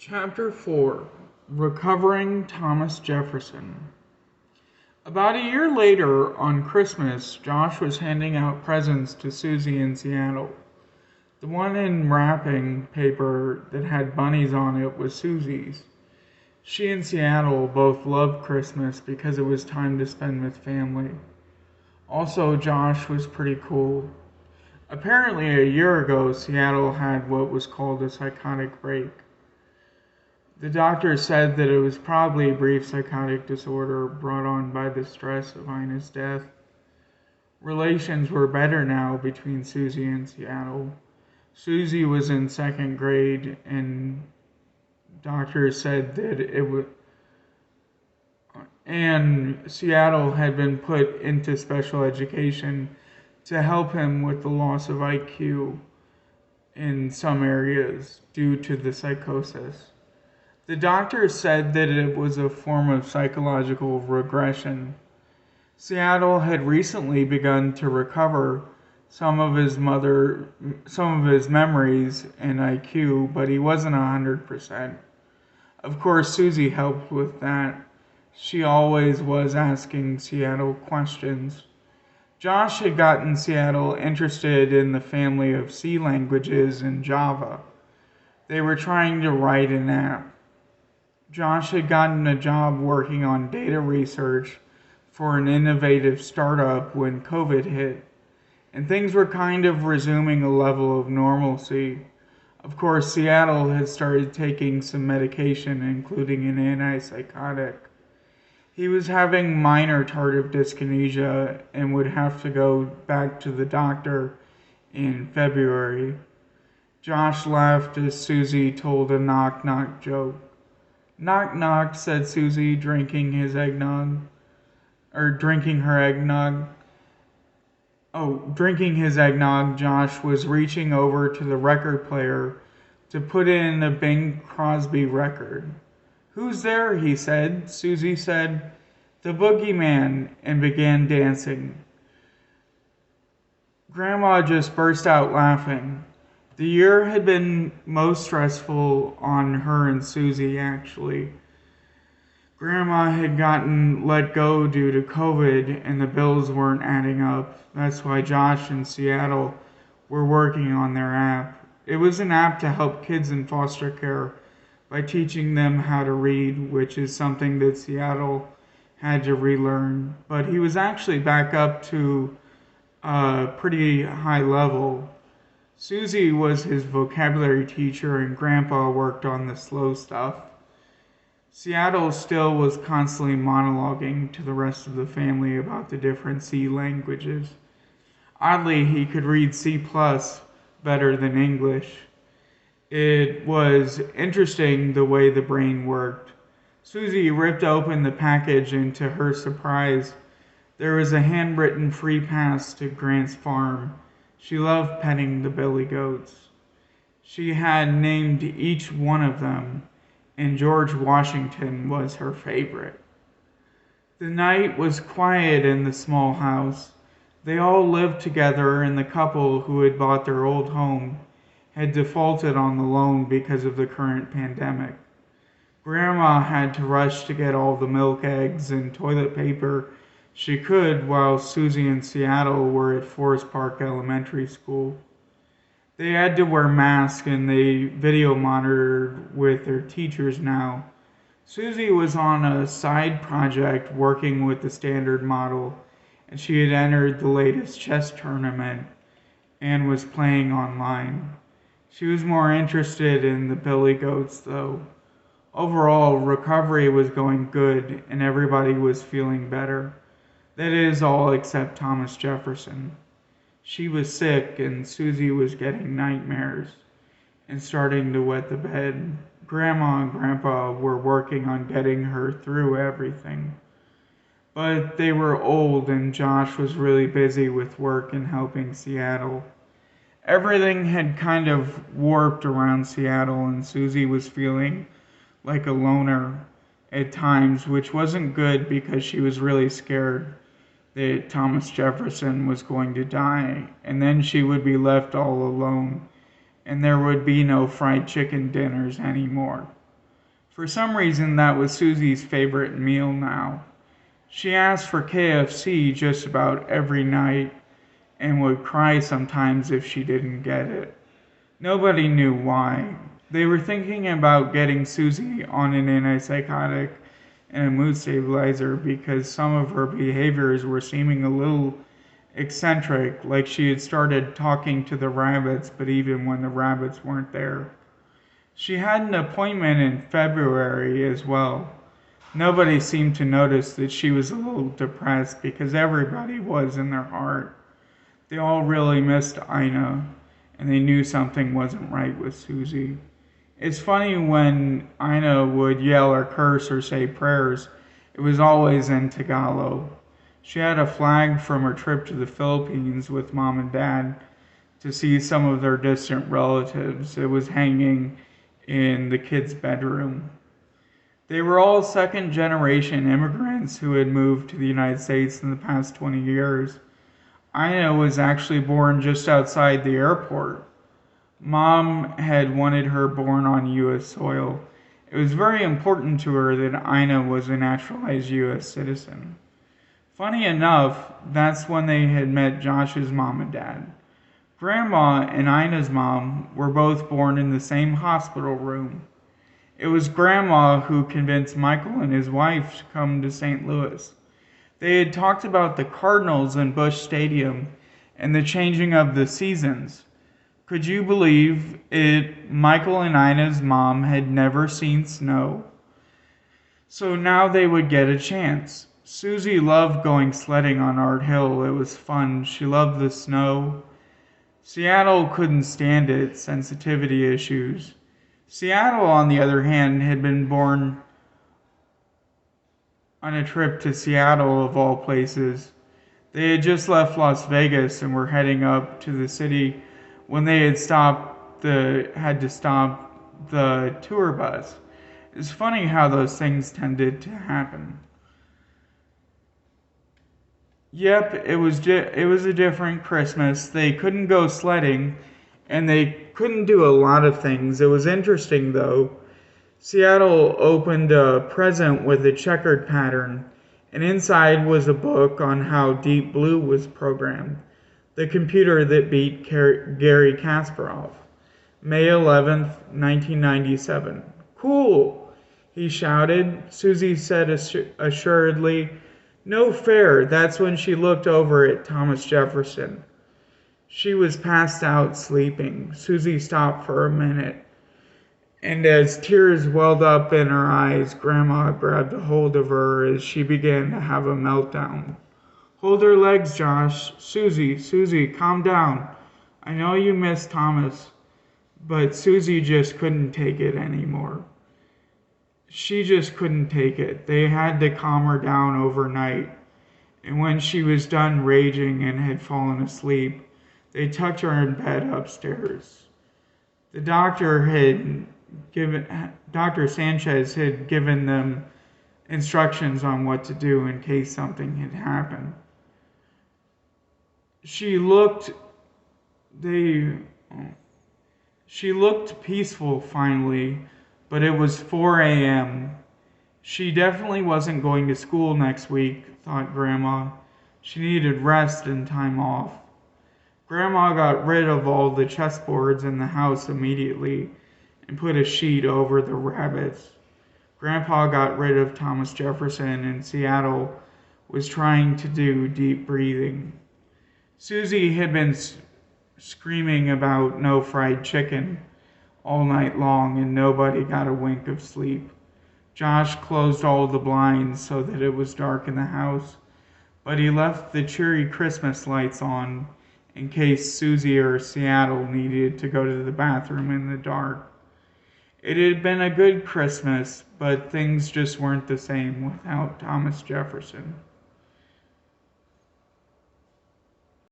Chapter 4 Recovering Thomas Jefferson. About a year later, on Christmas, Josh was handing out presents to Susie in Seattle. The one in wrapping paper that had bunnies on it was Susie's. She and Seattle both loved Christmas because it was time to spend with family. Also, Josh was pretty cool. Apparently, a year ago, Seattle had what was called a psychotic break. The doctor said that it was probably a brief psychotic disorder brought on by the stress of Ina's death. Relations were better now between Susie and Seattle. Susie was in second grade, and doctors said that it would, and Seattle had been put into special education to help him with the loss of IQ in some areas due to the psychosis. The doctor said that it was a form of psychological regression. Seattle had recently begun to recover some of his memories and IQ, but he wasn't 100%. Of course, Susie helped with that. She always was asking Seattle questions. Josh had gotten Seattle interested in the family of C languages and Java. They were trying to write an app. Josh had gotten a job working on data research for an innovative startup when COVID hit, and things were kind of resuming a level of normalcy. Of course, Seattle had started taking some medication, including an antipsychotic. He was having minor tardive dyskinesia and would have to go back to the doctor in February. Josh laughed as Susie told a knock-knock joke. "Knock knock," said Susie, drinking her eggnog. Drinking his eggnog, Josh was reaching over to the record player to put in a Bing Crosby record. "Who's there?" he said. Susie said, "The boogeyman," and began dancing. Grandma just burst out laughing. The year had been most stressful on her and Susie, actually. Grandma had gotten let go due to COVID, and the bills weren't adding up. That's why Josh and Seattle were working on their app. It was an app to help kids in foster care by teaching them how to read, which is something that Seattle had to relearn. But he was actually back up to a pretty high level. Susie was his vocabulary teacher, and Grandpa worked on the slow stuff. Seattle still was constantly monologuing to the rest of the family about the different C languages. Oddly, he could read C+ better than English. It was interesting the way the brain worked. Susie ripped open the package, and to her surprise, there was a handwritten free pass to Grant's farm. She loved petting the billy goats. She had named each one of them, and George Washington was her favorite. The night was quiet in the small house. They all lived together, and the couple who had bought their old home had defaulted on the loan because of the current pandemic. Grandma had to rush to get all the milk, eggs, and toilet paper she could while Susie and Seattle were at Forest Park Elementary School. They had to wear masks, and they video monitored with their teachers now. Susie was on a side project working with the standard model, and she had entered the latest chess tournament and was playing online. She was more interested in the billy goats, though. Overall, recovery was going good, and everybody was feeling better. That is, all except Thomas Jefferson. She was sick, and Susie was getting nightmares and starting to wet the bed. Grandma and Grandpa were working on getting her through everything. But they were old, and Josh was really busy with work and helping Seattle. Everything had kind of warped around Seattle, and Susie was feeling like a loner at times, which wasn't good because she was really scared that Thomas Jefferson was going to die, and then she would be left all alone, and there would be no fried chicken dinners anymore. For some reason, that was Susie's favorite meal now. She asked for KFC just about every night and would cry sometimes if she didn't get it. Nobody knew why. They were thinking about getting Susie on an antipsychotic and a mood stabilizer because some of her behaviors were seeming a little eccentric, like she had started talking to the rabbits, but even when the rabbits weren't there. She had an appointment in February as well. Nobody seemed to notice that she was a little depressed because everybody was in their heart. They all really missed Ina, and they knew something wasn't right with Susie. It's funny when Ina would yell or curse or say prayers, it was always in Tagalog. She had a flag from her trip to the Philippines with mom and dad to see some of their distant relatives. It was hanging in the kids' bedroom. They were all second generation immigrants who had moved to the United States in the past 20 years. Ina was actually born just outside the airport. Mom had wanted her born on U.S. soil. It was very important to her that Ina was a naturalized U.S. citizen. Funny enough, that's when they had met Josh's mom and dad. Grandma and Ina's mom were both born in the same hospital room. It was Grandma who convinced Michael and his wife to come to St. Louis. They had talked about the Cardinals in Busch Stadium and the changing of the seasons. Could you believe it? Michael and Ina's mom had never seen snow. So now they would get a chance. Susie loved going sledding on Art Hill. It was fun. She loved the snow. Seattle couldn't stand it, sensitivity issues. Seattle, on the other hand, had been born on a trip to Seattle, of all places. They had just left Las Vegas and were heading up to the city when they had to stop the tour bus. It's funny how those things tended to happen. Yep, it was a different Christmas. They couldn't go sledding, and they couldn't do a lot of things. It was interesting, though. Seattle opened a present with a checkered pattern, and inside was a book on how Deep Blue was programmed, the computer that beat Gary Kasparov. May 11th, 1997. Cool, he shouted. Susie said assuredly, no fair. That's when she looked over at Thomas Jefferson. She was passed out sleeping. Susie stopped for a minute, and as tears welled up in her eyes, Grandma grabbed a hold of her as she began to have a meltdown. Hold her legs, Josh. Susie, calm down. I know you miss Thomas, but Susie just couldn't take it anymore. She just couldn't take it. They had to calm her down overnight, and when she was done raging and had fallen asleep, they tucked her in bed upstairs. The Dr. Sanchez had given them instructions on what to do in case something had happened. She looked peaceful finally, but it was 4 a.m. She definitely wasn't going to school next week, thought Grandma. She needed rest and time off. Grandma got rid of all the chessboards in the house immediately and put a sheet over the rabbits. Grandpa got rid of Thomas Jefferson, and Seattle was trying to do deep breathing. Susie had been screaming about no fried chicken all night long, and nobody got a wink of sleep. Josh closed all the blinds so that it was dark in the house, but he left the cheery Christmas lights on in case Susie or Seattle needed to go to the bathroom in the dark. It had been a good Christmas, but things just weren't the same without Thomas Jefferson.